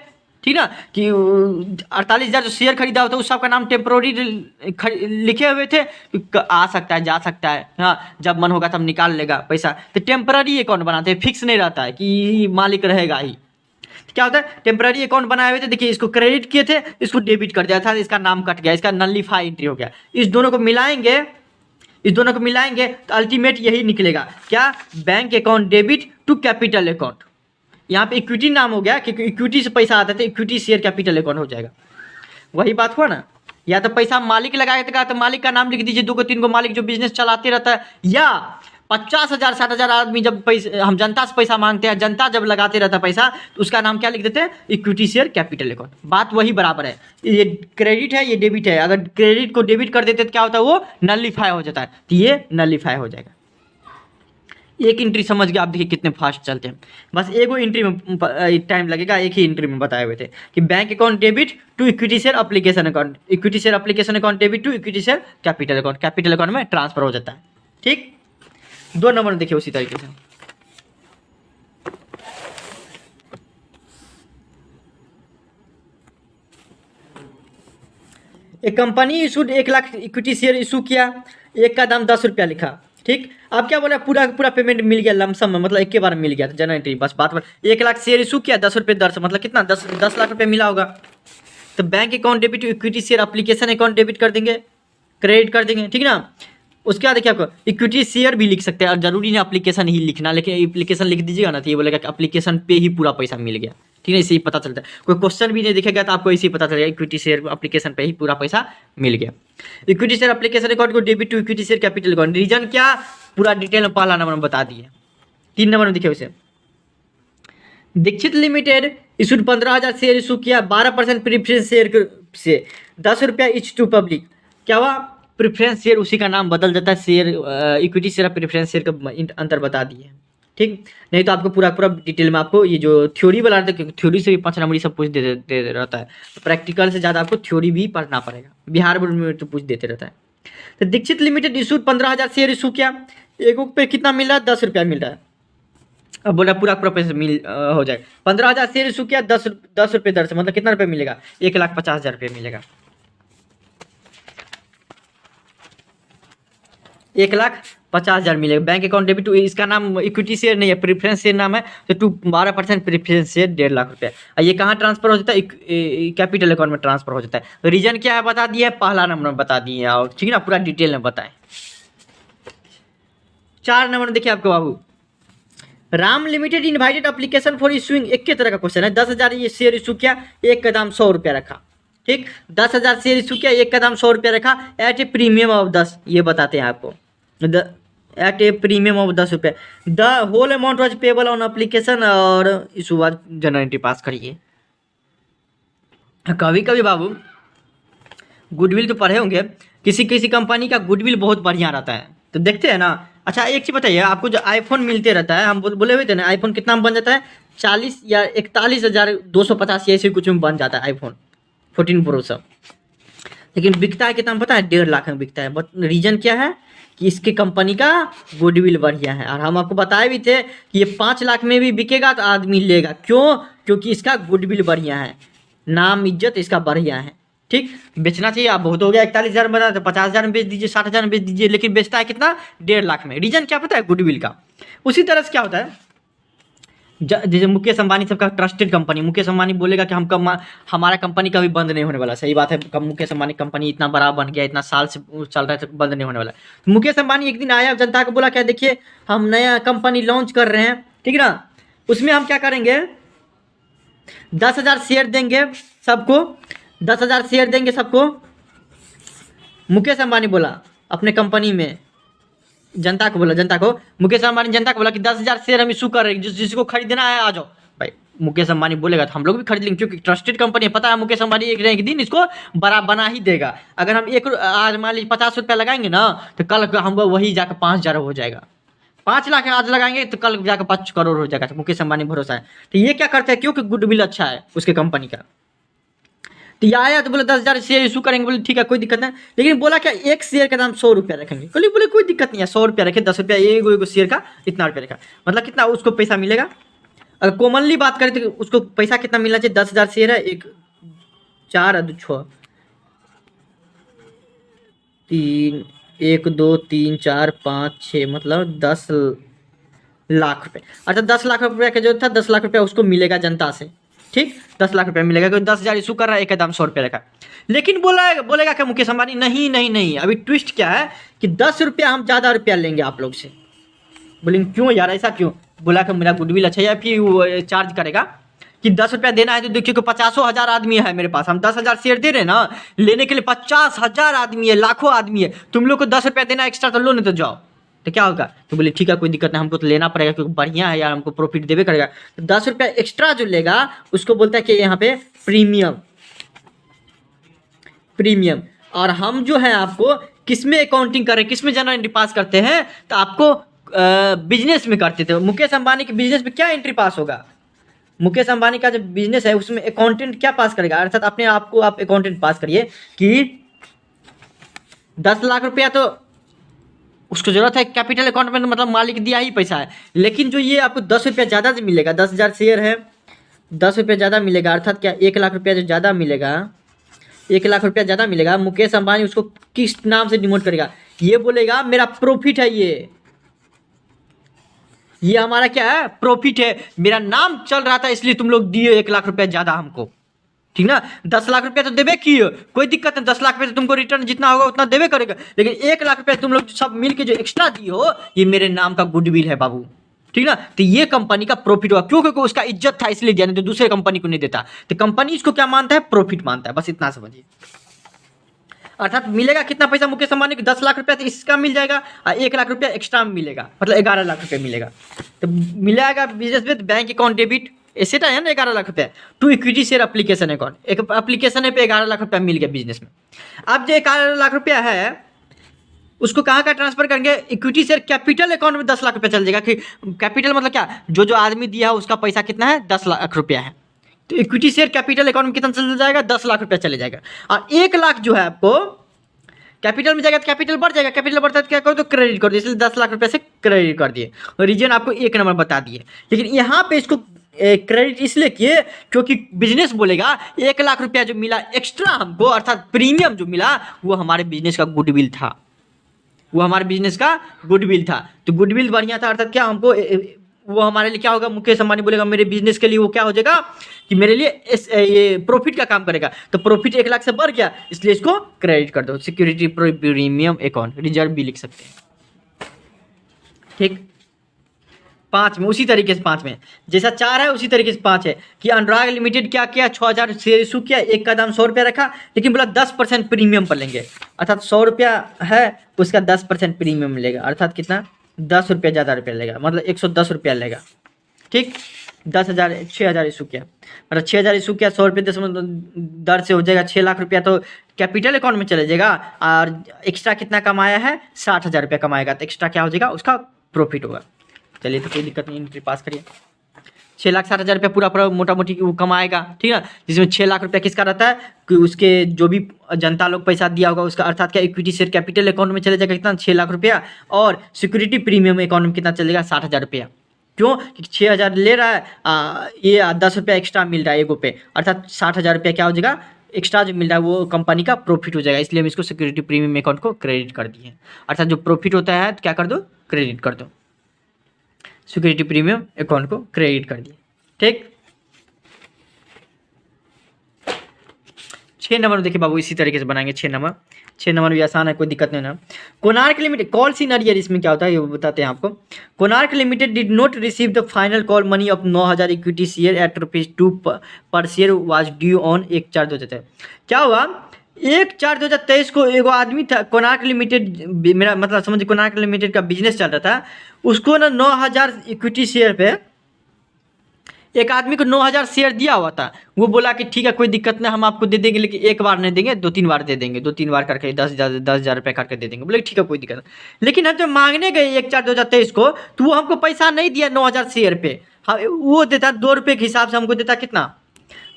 ठीक ना, कि 48,000 जो शेयर खरीदा होता है उस सबका नाम टेम्पररी लिखे हुए थे, आ सकता है जा सकता है, हाँ, जब मन होगा तब निकाल लेगा पैसा। तो टेम्पररी अकाउंट बनाते हैं, फिक्स नहीं रहता है कि मालिक रहेगा ही। क्या होता है, टेम्पररी अकाउंट बनाए हुए थे, देखिए इसको क्रेडिट किए थे, इसको डेबिट कर दिया था, इसका नाम कट गया, इसका नलिफाई एंट्री हो गया। इस दोनों को मिलाएंगे तो अल्टीमेट यही निकलेगा क्या, bank account debit to capital account, यहाँ पे इक्विटी नाम हो गया क्योंकि इक्विटी से पैसा आता है तो इक्विटी शेयर कैपिटल अकाउंट हो जाएगा। वही बात हुआ ना, या तो पैसा मालिक लगाएगा तो मालिक का नाम लिख दीजिए, 2 को 3 को मालिक जो बिजनेस चलाते रहता है, या 50,000 60,000 आदमी जब पैसे हम जनता से पैसा मांगते हैं, जनता जब लगाते रहता है पैसा तो उसका नाम क्या लिख देते हैं, इक्विटी शेयर कैपिटल अकाउंट। बात वही बराबर है, ये क्रेडिट है ये डेबिट है, अगर क्रेडिट को डेबिट कर देते तो क्या होता है, वो नलिफाई हो जाता है, तो ये नलिफाई हो जाएगा। एक एंट्री समझ गए आप, देखिए कितने फास्ट चलते हैं। बस एगो एंट्री में टाइम लगेगा, एक ही एंट्री में बताए हुए थे कि bank account debit to equity share application account, equity share application account debit to equity share capital account, capital account में ट्रांसफर हो जाता है। ठीक, 2 नंबर देखिए उसी तरीके से। एक company issued 1 lakh equity share issue किया, एक का दाम 10 रुपया लिखा। ठीक, अब क्या बोला, पूरा पूरा पेमेंट मिल गया लमसम में, मतलब एक के बार मिल गया था जनरल एंट्री। बस बात 1 लाख शेयर इशू किया, 10 रुपये दर से, मतलब कितना 10 लाख रुपये मिला होगा। तो bank account debit to equity share application account debit कर देंगे, क्रेडिट कर देंगे, ठीक ना। उसके बाद देखिए आपको इक्विटी शेयर भी लिख सकते हैं, और जरूरी नहीं एप्लीकेशन ही लिखना, लेकिन एप्लीकेशन लिख दीजिएगा ना तो ये बोलेगा कि एप्लीकेशन पे ही पूरा पैसा मिल गया। ठीक है, इसे ही पता चलता है, कोई क्वेश्चन भी नहीं दिखेगा तो आपको इसे ही पता चलेगा इक्विटी शेयर एप्लीकेशन पे ही पूरा पैसा मिल गया। इक्विटी शेयर एप्लीकेशन अकाउंट को debit to equity share capital account, reason क्या पूरा डिटेल में पहला नंबर में बता दिए। 3 नंबर में देखिए उसे, Dikshit limited issued 15,000 share issue किया, 12% प्रीफरेंस शेयर से 10 रुपया इच टू पब्लिक। क्या हुआ, प्रेफरेंस शेयर उसी का नाम बदल जाता है, share equity share preference share का अंतर बता दिए। ठीक, नहीं तो आपको पूरा पूरा डिटेल में आपको ये जो थ्योरी वाला रहता है, थ्योरी से भी 5 नंबर सब पूछ दे रहता है, तो प्रैक्टिकल से ज़्यादा आपको थ्योरी भी पढ़ना पड़ेगा, बिहार बोर्ड में तो पूछ देते रहता है। तो Dikshit limited issued 15,000 share issue किया, एक पे कितना मिल रहा है, 10 रुपया मिल रहा है। अब बोला पूरा पूरा पैसा हो जाएगा, 15,000 शेयर इशू किया, 10 रुपये दर से, मतलब कितना रुपये मिलेगा, 1,50,000 रुपये मिलेगा। 1,50,000 मिलेगा। बैंक अकाउंट डेबिट टू, इसका नाम इक्विटी शेयर नहीं है, प्रेफरेंस शेयर नाम है, तो टू 12% प्रेफरेंस शेयर 1.5 लाख रुपया। और ये कहाँ ट्रांसफर हो जाता है, कैपिटल अकाउंट में ट्रांसफर हो जाता है। रीजन क्या है बता दिया है, पहला नंबर में बता दिए, और ठीक है ना, पूरा डिटेल में बताएं। 4 नंबर देखिए आपको बाबू, Ram limited invited application for issuing, एक के तरह का क्वेश्चन है, 10,000 ये शेयर इशू किया, एक का दाम 100 रुपया रखा। ठीक, 10,000 शेयर इशू किया, एक का दाम 100 रुपया रखा, एट ए प्रीमियम ऑफ 10, ये बताते हैं आपको, एट ए प्रीमियम ऑफ 10 रुपये, the whole amount was payable on application, और इशू बाद जनरल एंट्री पास करिए। कभी कभी बाबू गुडविल तो पढ़े होंगे, किसी किसी कंपनी का गुडविल बहुत बढ़िया रहता है, तो देखते हैं ना। अच्छा एक चीज़ बताइए, आपको जो आईफोन मिलते रहता है, हम बोले हुए थे ना, आईफोन कितना में बन जाता है, 40 या 41,250 ऐसे कुछ में बन जाता है आईफोन 14 प्रो सब, लेकिन बिकता है कितना पता है, 1.5 लाख में बिकता है। बट रीजन क्या है कि इसके कंपनी का गुडविल बढ़िया है, और हम आपको बताए भी थे कि ये 5 लाख में भी बिकेगा तो आदमी लेगा, क्यों, क्योंकि इसका गुडविल बढ़िया है, नाम इज्जत इसका बढ़िया है। ठीक, बेचना चाहिए, आप बहुत हो गया, 41,000 में बना तो 50,000 में बेच दीजिए, 60,000 में बेच दीजिए, लेकिन बेचता है कितना, 1.5 लाख में। रीजन क्या पता है, गुडविल का। उसी तरह से क्या होता है, जैसे मुकेश अंबानी सबका ट्रस्टेड कंपनी, मुकेश अंबानी बोलेगा कि हमारा कंपनी कभी बंद नहीं होने वाला, सही बात है, मुकेश अंबानी कंपनी इतना बड़ा बन गया, इतना साल से चल रहा है, तो बंद नहीं होने वाला। मुकेश अंबानी एक दिन आया जनता को बोला, क्या देखिए हम नया कंपनी लॉन्च कर रहे हैं, ठीक ना, उसमें हम क्या करेंगे, 10,000 शेयर देंगे सबको, 10,000 शेयर देंगे सबको। मुकेश अंबानी बोला अपने कंपनी में, जनता को बोला, जनता को, मुकेश अंबानी जनता को बोला कि 10,000 शेयर हम इशू कर रहे हैं, जिसको खरीदना है आ जाओ। भाई मुकेश अंबानी बोलेगा तो हम लोग भी खरीद लेंगे, क्योंकि ट्रस्टेड कंपनी है, पता है मुकेश अंबानी एक दिन इसको बड़ा बना ही देगा। अगर हम आज मान लीजिए 50 रुपया लगाएंगे ना, तो कल हम वही जाकर 5,000 हो जाएगा। 5 लाख आज लगाएंगे तो कल जाकर 5 करोड़ हो जाएगा, तो मुकेश अंबानी भरोसा है। तो ये क्या करते हैं, क्योंकि गुडविल अच्छा है उसके कंपनी का। तो ये आया तो बोले 10,000 शेयर इशू करेंगे, बोले ठीक है कोई दिक्कत नहीं, लेकिन बोला क्या एक शेयर का दाम 100 रुपया रखेंगे, बोले कोई दिक्कत नहीं है, 100 रुपया रखे, 10 रुपया एगो शेयर का इतना रुपया रखा, मतलब कितना उसको पैसा मिलेगा। अगर कॉमनली बात करें तो उसको पैसा कितना मिलना चाहिए, 10,000 शेयर है, 1 4 6 3 1 2 3 4 5 6 मतलब 10 लाख रुपए। अच्छा 10 लाख रुपया का जो था, 10 लाख रुपया उसको मिलेगा जनता से। ठीक, 10 लाख रुपया मिलेगा, क्योंकि 10,000 इशू कर रहा है, एक दाम 100 रुपया रखा। लेकिन बोलेगा क्या मुकेश अंबानी, नहीं नहीं नहीं, अभी ट्विस्ट क्या है कि 10 रुपया हम ज़्यादा रुपया लेंगे आप लोग से। बोलेंगे क्यों यार, ऐसा क्यों, बोला कि मेरा गुडविल अच्छा है, या फिर वो चार्ज करेगा कि 10 रुपया देना है। तो देखिए कि 50,000 आदमी है मेरे पास, हम 10,000 शेयर दे रहे हैं ना, लेने के लिए 50,000 आदमी है, लाखों आदमी है, तुम लोग को 10 रुपया देना एक्स्ट्रा, तो लो नहीं तो जाओ। तो क्या होगा, तो बोले ठीक है कोई दिक्कत नहीं, हमको तो लेना पड़ेगा क्योंकि बढ़िया है यार, हमको प्रॉफिट देवे करेगा। तो 10 रुपया एक्स्ट्रा जो लेगा उसको बोलता है कि यहाँ पे प्रीमियम। प्रीमियम। और हम जो है आपको किस में अकाउंटिंग करें, किस में जनरल एंट्री पास करते हैं, तो आपको बिजनेस में करते थे। मुकेश अंबानी के बिजनेस में क्या एंट्री पास होगा, मुकेश अंबानी का जो बिजनेस है उसमें अकाउंटेंट क्या पास करेगा, अर्थात अपने आप को आप अकाउंटेंट पास करिए कि 10 लाख रुपया तो उसको जरूरत है कैपिटल अकाउंट में, मतलब मालिक दिया ही पैसा है। लेकिन जो ये आपको 10 रुपया ज़्यादा मिलेगा, 10,000 शेयर है, 10 रुपया ज़्यादा मिलेगा, अर्थात क्या 1 लाख रुपया जो ज़्यादा मिलेगा, 1 लाख रुपया ज़्यादा मिलेगा, मुकेश अंबानी उसको किस नाम से डिनोट करेगा, ये बोलेगा मेरा प्रॉफिट है, ये हमारा क्या है, प्रॉफिट है, मेरा नाम चल रहा था इसलिए तुम लोग दिए 1 लाख रुपया ज़्यादा हमको, ठीक ना। 10 लाख रुपया तो देवे किए, कोई दिक्कत नहीं, 10 लाख रुपये तो तुमको रिटर्न जितना होगा उतना देवे करेगा, लेकिन 1 लाख रुपया तुम लोग सब मिल के जो एक्स्ट्रा दिए हो, ये मेरे नाम का गुडविल है बाबू, ठीक ना। तो ये कंपनी का प्रॉफिट हुआ, क्यों, क्योंकि उसका इज्जत था इसलिए दिया, नहीं तो दूसरे कंपनी को नहीं देता। तो कंपनी इसको क्या मानता है, प्रॉफिट मानता है, बस इतना समझिए। अर्थात मिलेगा कितना पैसा मुकेश अंबानी को, 10 लाख रुपया तो इसका मिल जाएगा, और 1 लाख रुपया एक्स्ट्रा मिलेगा, मतलब 11 लाख रुपया मिलेगा। तो मिलेगा बिजनेस में बैंक अकाउंट डेबिट, ऐसे है ना 11 लाख रुपया to equity share application account, एक एप्लीकेशन है पे 11 लाख रुपया मिल गया बिजनेस में। अब जो 11 लाख रुपया है उसको कहाँ का ट्रांसफर करेंगे, इक्विटी शेयर कैपिटल अकाउंट में 10 लाख रुपया चल जाएगा। कि कैपिटल मतलब क्या, जो आदमी दिया है उसका पैसा कितना है, 10 लाख रुपया है, तो इक्विटी शेयर कैपिटल अकाउंट में कितना चल जाएगा, 10 लाख रुपया चले जाएगा। और 1 लाख जो है आपको कैपिटल में जाएगा तो कैपिटल बढ़ जाएगा, कैपिटल बढ़ता है तो क्या करो, तो क्रेडिट कर दिए, इसलिए 10 लाख रुपये से क्रेडिट कर दिए, और रीजन आपको 1 नंबर बता दिए। लेकिन यहाँ पे इसको क्रेडिट इसलिए किए क्योंकि बिजनेस बोलेगा 1 लाख रुपया जो मिला एक्स्ट्रा हमको, अर्थात प्रीमियम जो मिला, वो हमारे बिजनेस का गुडविल था, वो हमारे बिजनेस का गुडविल था। तो गुडविल बढ़िया था, अर्थात क्या हमको वो हमारे लिए क्या होगा, मुकेश अंबानी बोलेगा मेरे बिजनेस के लिए वो क्या हो जाएगा कि मेरे लिए ये प्रॉफिट का काम करेगा। तो प्रॉफिट 1 लाख से बढ़ गया, इसलिए इसको क्रेडिट कर दो, सिक्योरिटी प्रीमियम अकाउंट, रिजर्व भी लिख सकते हैं, ठीक। 5 में उसी तरीके से 5 में जैसा 4 है उसी तरीके से 5 है कि अनुराग लिमिटेड क्या किया, 6,000 शेयर इशू किया, एक का दाम 100 रुपया रखा, लेकिन बोला 10% प्रीमियम पर लेंगे, अर्थात 100 रुपया है उसका 10% प्रीमियम मिलेगा, अर्थात कितना, 10 रुपया ज़्यादा रुपया लेगा, मतलब 110 रुपया लेगा, ठीक। 10,000 6,000 इशू किया, मतलब 6,000 इशू किया, 100 रुपये 10 दर से हो जाएगा 6 लाख रुपया, तो कैपिटल अकाउंट में चले जाएगा। और एक्स्ट्रा कितना कमाया है, 60,000 रुपया कमाएगा, तो एक्स्ट्रा क्या हो जाएगा, उसका प्रॉफिट होगा। चलिए तो कोई दिक्कत नहीं, एंट्री पास करिए। 6,60,000 रुपया पूरा मोटा मोटी वो कमाएगा, ठीक है, जिसमें 6 लाख रुपया किसका रहता है कि उसके जो भी जनता लोग पैसा दिया होगा उसका, अर्थात क्या इक्विटी शेयर कैपिटल अकाउंट में चले जाएगा कितना, 6 लाख रुपया, और सिक्योरिटी प्रीमियम अकाउंट में कितना चलेगा, 60,000 रुपया। क्यों, क्योंकि 6,000 ले रहा है, ये 10 रुपया एक्स्ट्रा मिल रहा है एगो पे, अर्थात 60,000 रुपया क्या हो जाएगा, एक्स्ट्रा जो मिल रहा है वो कंपनी का प्रॉफिट हो जाएगा, इसलिए हम इसको सिक्योरिटी प्रीमियम अकाउंट को क्रेडिट कर दिए। अर्थात जो प्रॉफिट होता है तो क्या कर दो, क्रेडिट कर दो, सिक्योरिटी प्रीमियम अकाउंट को क्रेडिट कर दिए, ठीक। 6 नंबर देखिए बाबू, इसी तरीके से बनाएंगे 6 नंबर भी आसान है, कोई दिक्कत नहीं ना। Konark limited call in arrear, इसमें क्या होता है ये बताते हैं आपको। Konark limited did not receive the final call money of 9,000 equity share eight ₹2 पर शेयर वाज ड्यू ऑन 1/4/2023। क्या हुआ, 1/4/2023 को एगो आदमी था, कोणार्क लिमिटेड, मेरा मतलब समझिए कोणार्क लिमिटेड का बिजनेस चल रहा था, उसको ना 9,000 इक्विटी शेयर पे एक आदमी को 9,000 शेयर दिया हुआ था। वो बोला कि ठीक है कोई दिक्कत नहीं, हम आपको दे देंगे, लेकिन एक बार नहीं देंगे, 2-3 बार दे देंगे, 2-3 बार करके 10,000 रुपये करके दे देंगे। बोले ठीक है कोई दिक्कत नहीं, लेकिन हम जब मांगने गए 1/4/2023 को, तो वो हमको पैसा नहीं दिया 9,000 शेयर पे। हाँ, वो देता 2 रुपये के हिसाब से हमको देता कितना,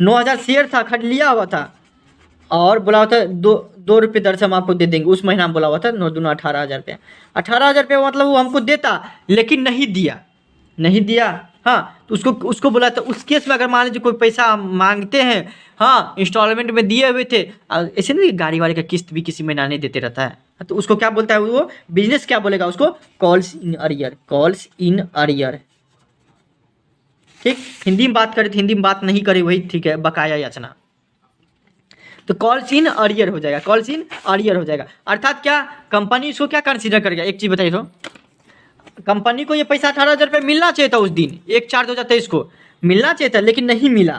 9,000 शेयर था, खरीद लिया हुआ था, और बोला हुआ था 2 रुपये दर से हम आपको दे देंगे। उस महीना में बोला हुआ था 9 दूना 18,000 रुपये, 18,000 रुपये मतलब वो हमको देता, लेकिन नहीं दिया। हाँ, तो उसको बोला था, उस केस में अगर मान लीजिए कोई पैसा मांगते हैं, हाँ इंस्टॉलमेंट में दिए हुए थे, ऐसे नहीं गाड़ी वाले का किस्त भी किसी महीना नहीं देते रहता है, तो उसको क्या बोलता है वो बिजनेस, क्या बोलेगा उसको, कॉल्स इन अरियर, ठीक। हिंदी में बात करें तो हिंदी में बात नहीं करे वही ठीक है, बकाया याचना, तो कॉल्स इन अरियर हो जाएगा, अर्थात क्या कंपनी इसको क्या कंसीडर करेगा, एक चीज बताइए तो, कंपनी को ये पैसा 18,000 रुपये मिलना चाहिए था उस दिन 1/4/2023 को मिलना चाहिए था, लेकिन नहीं मिला।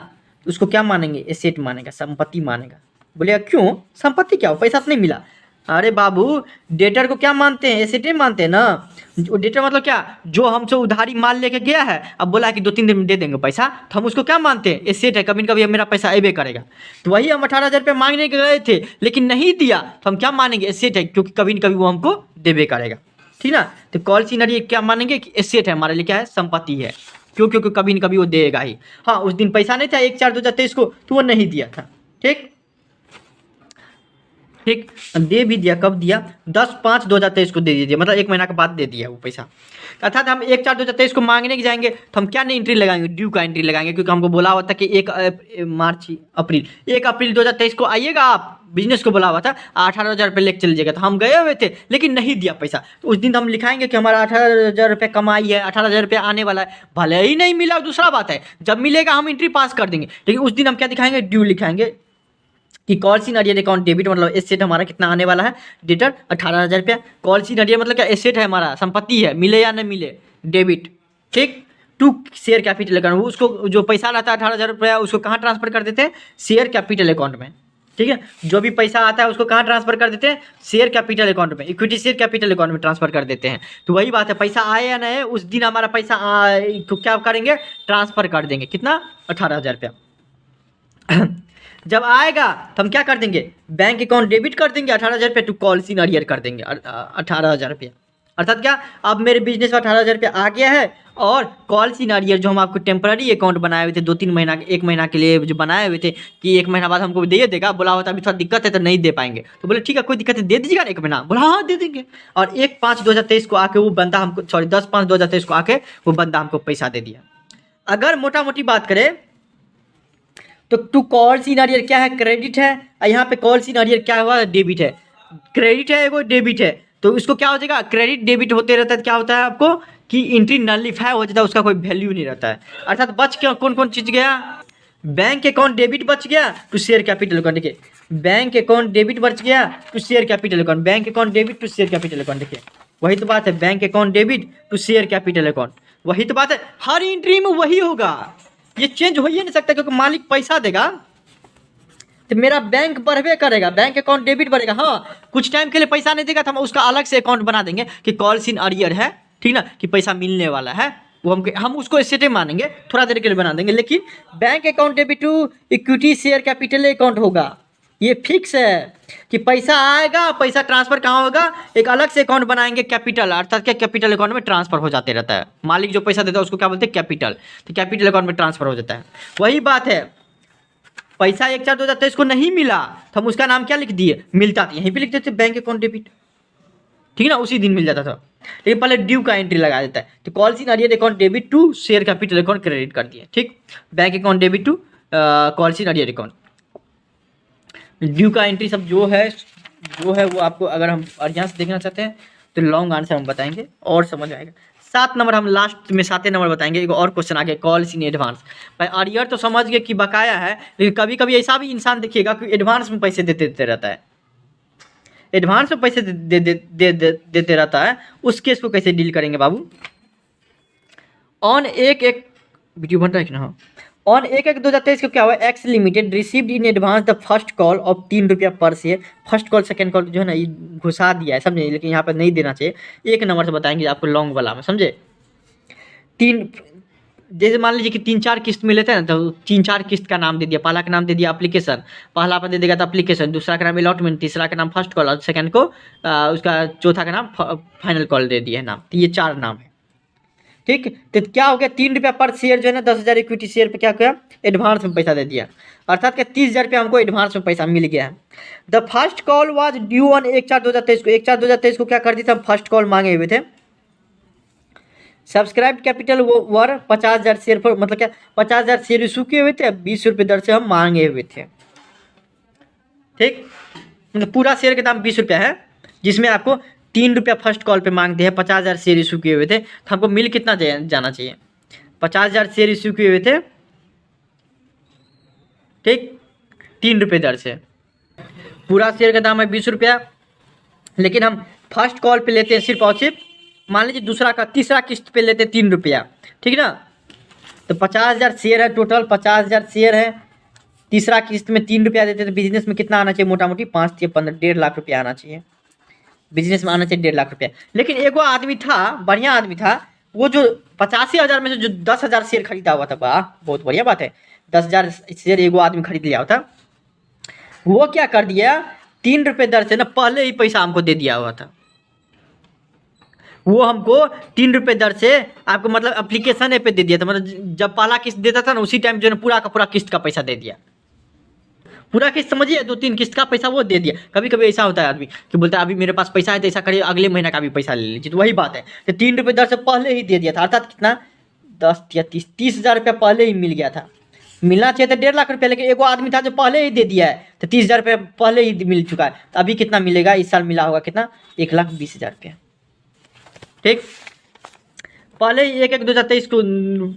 तो उसको क्या मानेंगे? एसेट मानेगा, संपत्ति मानेगा। बोलेगा क्यों? संपत्ति क्या हो, पैसा तो नहीं मिला। अरे बाबू, डेटर को क्या मानते हैं? एसेट मानते हैं ना। डेटर मतलब क्या? जो हमसे उधारी माल लेके गया है, अब बोला है कि 2-3 दिन में दे देंगे पैसा, तो हम उसको क्या मानते हैं? एसेट है, कभी न कभी मेरा पैसा अबे करेगा। तो वही हम 18,000 रुपये मांगने गए थे लेकिन नहीं दिया, तो हम क्या मानेंगे? एसेट है, क्योंकि कभी न कभी वो हमको देबे करेगा। ठीक ना। तो कॉल सीनरी क्या मानेंगे कि एसेट है हमारे लिए, क्या है? संपत्ति है। क्यों? क्योंकि कभी न कभी वो देगा ही। हाँ, उस दिन पैसा नहीं था 1/4/2023 को, तो वो नहीं दिया था। ठीक, दे भी दिया। कब दिया? 10/5/2023 को दे दिया, मतलब 1 महीना के बाद दे दिया वो पैसा। अर्थात हम 1/4/2023 को मांगने के जाएंगे तो हम क्या नहीं एंट्री लगाएंगे? ड्यू का एंट्री लगाएंगे, क्योंकि हमको बोला हुआ था कि 1 अप्रैल 2023 को आइएगा, आप बिजनेस को बोला हुआ था 18,000 रुपये लेके चल जाएगा। तो हम गए हुए थे लेकिन नहीं दिया पैसा। तो उस दिन हम लिखाएंगे कि हमारा 18,000 रुपये कमाई है, 18,000 रुपये आने वाला है। भले ही नहीं मिला, दूसरा बात है, जब मिलेगा हम एंट्री पास कर देंगे। लेकिन उस दिन हम क्या दिखाएंगे? ड्यू लिखाएंगे कि कॉल सी नरियर अकाउंट डेबिट, मतलब एसेट हमारा कितना आने वाला है? डेटर 18,000 रुपया। कॉल सी नरियर मतलब क्या? एसेट है हमारा, संपत्ति है, मिले या न मिले, डेबिट। ठीक, टू शेयर कैपिटल अकाउंट। उसको जो पैसा लाता है 18,000 रुपया, उसको कहाँ ट्रांसफर कर देते हैं? शेयर कैपिटल अकाउंट में। ठीक है, जो भी पैसा आता है उसको कहाँ ट्रांसफर कर देते हैं? शेयर कैपिटल अकाउंट में, इक्विटी शेयर कैपिटल अकाउंट में ट्रांसफर कर देते हैं। तो वही बात है, पैसा आए या नहीं, उस दिन हमारा पैसा तो क्या करेंगे? ट्रांसफर कर देंगे। कितना? 18,000 रुपया। जब आएगा तो हम क्या कर देंगे? बैंक अकाउंट डेबिट कर देंगे 18,000 रुपये, टू कॉल इन अरियर कर देंगे 18,000 रुपये। अर्थात क्या? अब मेरे बिजनेस में 18,000 रुपये आ गया है, और कॉल इन अरियर जो हम आपको टेम्पररी अकाउंट बनाए हुए थे 2-3 महीना, 1 महीना के लिए जो बनाए हुए थे कि 1 महीना बाद हमको दे देगा, बोला होता अभी थोड़ा दिक्कत है तो नहीं दे पाएंगे। तो बोले ठीक है, कोई दिक्कत है, दे दीजिएगा 1 महीना। बोला हाँ दे देंगे। और 1/5/2023 को आके वो बंदा हमको, सॉरी 10/5/2023 को आके वो बंदा हमको पैसा दे दिया। अगर मोटा मोटी बात करें तो टू कॉल इन अरियर क्या है? क्रेडिट है। और यहाँ पे कॉल इन अरियर क्या हुआ? डेबिट है। क्रेडिट है, एगो डेबिट है। तो उसको क्या हो जाएगा? क्रेडिट डेबिट होते रहता है। क्या होता है आपको कि एंट्री नलिफाई हो जाता है, उसका कोई वैल्यू नहीं रहता है। अर्थात बच क्या, कौन कौन चीज़ गया? बैंक अकाउंट डेबिट बच गया, टू शेयर कैपिटल अकाउंट। देखिए, बैंक अकाउंट डेबिट बच गया to share capital account, bank account debit to share capital account. देखिए वही तो बात है, bank account debit to share capital account, वही तो बात है। हर एंट्री में वही होगा, ये चेंज हो ही नहीं सकता, क्योंकि मालिक पैसा देगा तो मेरा बैंक बढ़वे करेगा, बैंक अकाउंट डेबिट बढ़ेगा। हाँ, कुछ टाइम के लिए पैसा नहीं देगा तो हम उसका अलग से अकाउंट बना देंगे कि कॉल्स इन अरियर है, ठीक ना, कि पैसा मिलने वाला है, वो हम उसको एसेटे मानेंगे, थोड़ा देर के लिए बना देंगे। लेकिन bank account debit to equity share capital account होगा, ये फिक्स है कि पैसा आएगा, पैसा ट्रांसफर कहाँ होगा? एक अलग से अकाउंट बनाएंगे कैपिटल, अर्थात क्या कैपिटल अकाउंट में ट्रांसफर हो जाते रहता है। मालिक जो पैसा देता है उसको क्या बोलते हैं? कैपिटल। तो कैपिटल अकाउंट में ट्रांसफर हो जाता है। वही बात है, पैसा 1/4/2023 को नहीं मिला तो हम उसका नाम क्या लिख दिए? मिलता था, यहीं पे लिख देते बैंक अकाउंट डेबिट, ठीक ना, उसी दिन मिल जाता था। लेकिन पहले ड्यू का एंट्री लगा देता है, तो calls in arrear account debit to share capital account credit कर दिया, ठीक। Bank account debit to calls in arrear account. Due का एंट्री सब जो है वो आपको, अगर हम बढ़िया से देखना चाहते हैं तो लॉन्ग आंसर हम बताएंगे और समझ आएगा। 7 नंबर हम लास्ट में 7 नंबर बताएंगे। एक और क्वेश्चन आ गया, कॉल्स इन एडवांस। भाई अरियर तो समझ गए कि बकाया है, लेकिन कभी कभी ऐसा भी इंसान देखिएगा कि एडवांस में पैसे देते रहता है, एडवांस में पैसे देते रहता है। उस केस को कैसे डील करेंगे बाबू? ऑन एक वीडियो बन रहा है कि ना? हाँ, ऑन 1/1/2023 को क्या हुआ? X limited received in advance the first call of 3 रुपया पर share. First call second call जो है ना, ये घुसा दिया है, समझे, लेकिन यहाँ पर नहीं देना चाहिए। 1 नंबर से बताएंगे आपको लॉन्ग वाला में, समझे। 3, जैसे मान लीजिए कि 3-4 किस्त मिले थे ना, तो 3-4 किस्त का नाम दे दिया। पहला का नाम दे दिया एप्लीकेशन, पहला पर दे देगा तो एप्लीकेशन, दूसरा का नाम अलॉटमेंट, तीसरा का नाम फर्स्ट कॉल, और सेकंड को उसका चौथा का नाम फाइनल कॉल दे दिया है नाम। तो ये 4 नाम है, ठीक। तो क्या हो गया? 3 रुपया पर शेयर जो है ना, 10,000 इक्विटी शेयर पे क्या किया? एडवांस में पैसा दे दिया, अर्थात क्या 30,000 रुपया हमको एडवांस में पैसा मिल गया है। The first call was due on 1/4/2023 को। 1/4/2023 को क्या कर दिया था? हम फर्स्ट कॉल मांगे हुए थे। सब्सक्राइब कैपिटल वर 50,000 शेयर पर, मतलब क्या 50,000 शेयर इशू किए हुए थे, 20 रुपये दर से हम मांगे हुए थे, ठीक। मतलब पूरा शेयर का दाम 20 रुपया है, जिसमें आपको 3 रुपया फर्स्ट कॉल पे मांगते हैं। 50,000 शेयर इशू किए हुए थे, तो हमको मिल कितना जाना चाहिए? 50,000 शेयर इशू किए हुए थे, ठीक, 3 रुपये दर से। पूरा शेयर का दाम है 20 रुपया, लेकिन हम फर्स्ट कॉल पे लेते हैं सिर्फ और सिर्फ मान लीजिए दूसरा का तीसरा किस्त पे लेते 3 रुपया, ठीक ना। तो 50,000 शेयर है, टोटल 50,000 शेयर है, तीसरा किस्त में 3 रुपया देते तो बिजनेस में कितना आना चाहिए, मोटा मोटी 5 से 15 1.5 लाख रुपया आना चाहिए, बिजनेस में आना चाहिए 1.5 लाख रुपया। लेकिन एगो आदमी था, बढ़िया आदमी था, वो जो 85,000 में से जो 10,000 शेयर खरीदा हुआ था, वाह बहुत बढ़िया बात है, 10,000 शेयर एगो आदमी खरीद लिया होता, वो क्या कर दिया, 3 रुपये दर से ना पहले ही पैसा हमको दे दिया हुआ था। वो हमको 3 रुपये दर से आपको मतलब एप्लीकेशन पे दे दिया था, मतलब जब पहला किस्त देता था ना उसी टाइम जो है पूरा का पूरा किस्त का पैसा दे दिया, पूरा किस्त समझिए 2-3 किस्त का पैसा वो दे दिया। कभी कभी ऐसा होता है आदमी कि बोलता है अभी मेरे पास पैसा है तो ऐसा करिए अगले महीना का भी पैसा ले लीजिए, तो वही बात है, तो 3 रुपये दर से पहले ही दे दिया था, अर्थात कितना 10 या 30,000 रुपया पहले ही मिल गया था। मिलना चाहिए था 1.5 लाख रुपया, लेकिन एगो आदमी था जो पहले ही दे दिया है, तो 30,000 रुपया पहले ही मिल चुका है। तो अभी कितना मिलेगा, इस साल मिला होगा कितना, 1,20,000 रुपया, ठीक। पहले ही 1/1/2023 को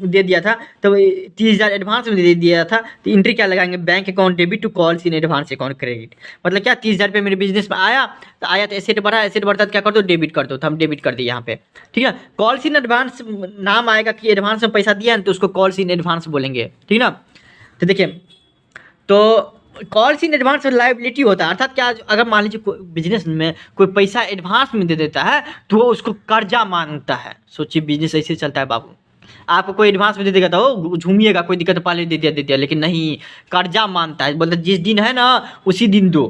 दे दिया था, तो 30,000 एडवांस में दे दिया था। तो एंट्री क्या लगाएंगे, bank account debit to calls in advance account credit, मतलब क्या 30,000 रुपये मेरे बिजनेस में आया, तो आया तो एसेट बढ़ा, एसेट बढ़ता तो क्या कर दो, डेबिट कर दो, तो हम डेबिट कर दिए यहाँ पे, ठीक है। कॉल्स इन एडवांस नाम आएगा कि एडवांस में पैसा दिया है तो उसको कॉल्स इन एडवांस बोलेंगे, ठीक ना। तो देखिए, तो कॉल्स इन एडवांस लायबिलिटी होता है, अर्थात क्या, अगर मान लीजिए बिजनेस में कोई पैसा एडवांस में दे देता है तो वो उसको कर्जा मानता है। सोचिए बिजनेस ऐसे चलता है बाबू, आपको कोई एडवांस में दे देगा तो झूमिएगा, कोई दिक्कत पहले दे दिया, लेकिन नहीं, कर्जा मानता है, बोलते जिस दिन है ना उसी दिन दो।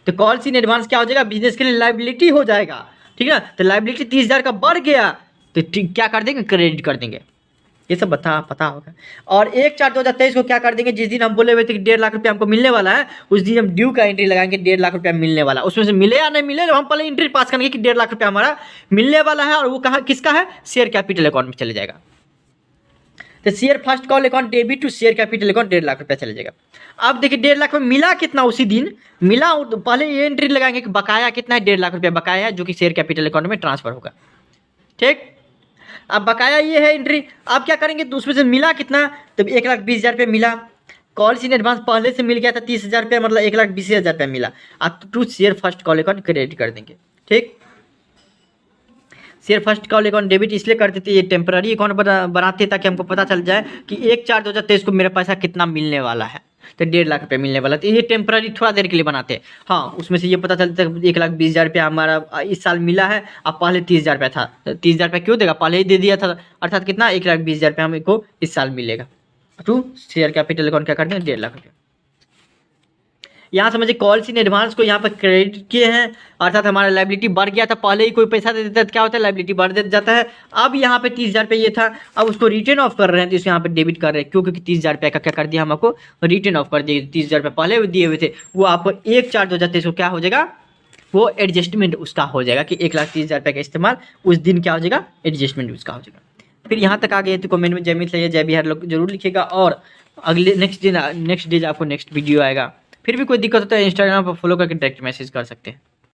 तो कॉल्स इन एडवांस क्या हो जाएगा, बिजनेस के लिए लायबिलिटी हो जाएगा, ठीक है। तो लायबिलिटी 30,000 का बढ़ गया तो क्या कर देंगे, क्रेडिट कर देंगे, ये सब पता होगा। और 1/4/2023 को क्या कर देंगे, जिस दिन हम बोले हुए थे कि 1.5 लाख रुपया हमको मिलने वाला है, उस दिन हम ड्यू का एंट्री लगाएंगे, 1.5 लाख रुपया मिलने वाला, उसमें से मिले या नहीं मिले हम पहले एंट्री पास करेंगे कि 1.5 लाख रुपया हमारा मिलने वाला है, और वो कहाँ किसका है, शेयर कैपिटल अकाउंट में चले जाएगा। तो share first call account debit to share capital account 1.5 lakh रुपया चले जाएगा। अब देखिए 1.5 लाख में मिला कितना, उसी दिन मिला, पहले ये एंट्री लगाएंगे कि बकाया कितना है, 1.5 लाख रुपया बकाया है, जो कि शेयर कैपिटल अकाउंट में ट्रांसफर होगा, ठीक। अब बकाया ये है एंट्री, अब क्या करेंगे, तो उसमें से मिला कितना, तब 1,20,000 रुपये मिला, कॉल्स इन एडवांस पहले से मिल गया था 30,000 रुपये, मतलब 1,20,000 रुपये मिला, अब to share first call account credit कर देंगे, ठीक। Share first call account debit इसलिए करते थे, ये टेम्पररी अकाउंट बनाते ताकि हमको पता चल जाए कि 1/4/2023 को मेरा पैसा कितना मिलने वाला है, तो 1.5 लाख रुपये मिलने वाला, तो ये टेम्पररी थोड़ा देर के लिए बनाते हैं। हाँ, उसमें से ये पता चलता है 1,20,000 रुपया हमारा इस साल मिला है, अब पहले 30,000 रुपया था, तो 30,000 रुपया क्यों देगा, पहले ही दे दिया था, अर्थात कितना 1,20,000 रुपया हमको इस साल मिलेगा। टू शेयर कैपिटल अकाउंट क्या करते हैं, 1.5 लाख रुपया। यहाँ समझिए कॉल्स इन एडवांस को यहाँ पर क्रेडिट किए हैं, अर्थात हमारा लायबिलिटी बढ़ गया था, पहले ही कोई पैसा दे देता है तो क्या होता है, लायबिलिटी बढ़ जाता है। अब यहाँ पे 30,000 रुपये ये था, अब उसको रिटर्न ऑफ कर रहे हैं, तो इसको यहाँ पे डेबिट कर रहे हैं, क्योंकि 30,000 रुपये का क्या कर दिया, हम आपको रिटर्न ऑफ कर दिए, 30,000 रुपये पहले दिए हुए थे, वो आपको 1/4/2023 को क्या हो जाएगा, वो एडजस्टमेंट उसका हो जाएगा कि 1,30,000 रुपये का इस्तेमाल उस दिन क्या हो जाएगा, एडजस्टमेंट उसका हो जाएगा। फिर यहाँ तक आ गए तो कमेंट में जय मिथिला जय बिहार लोग जरूर लिखिएगा, और अगले नेक्स्ट डे आपको नेक्स्ट वीडियो आएगा। फिर भी कोई दिक्कत होता है इंस्टाग्राम पर फॉलो करके डायरेक्ट मैसेज कर सकते हैं।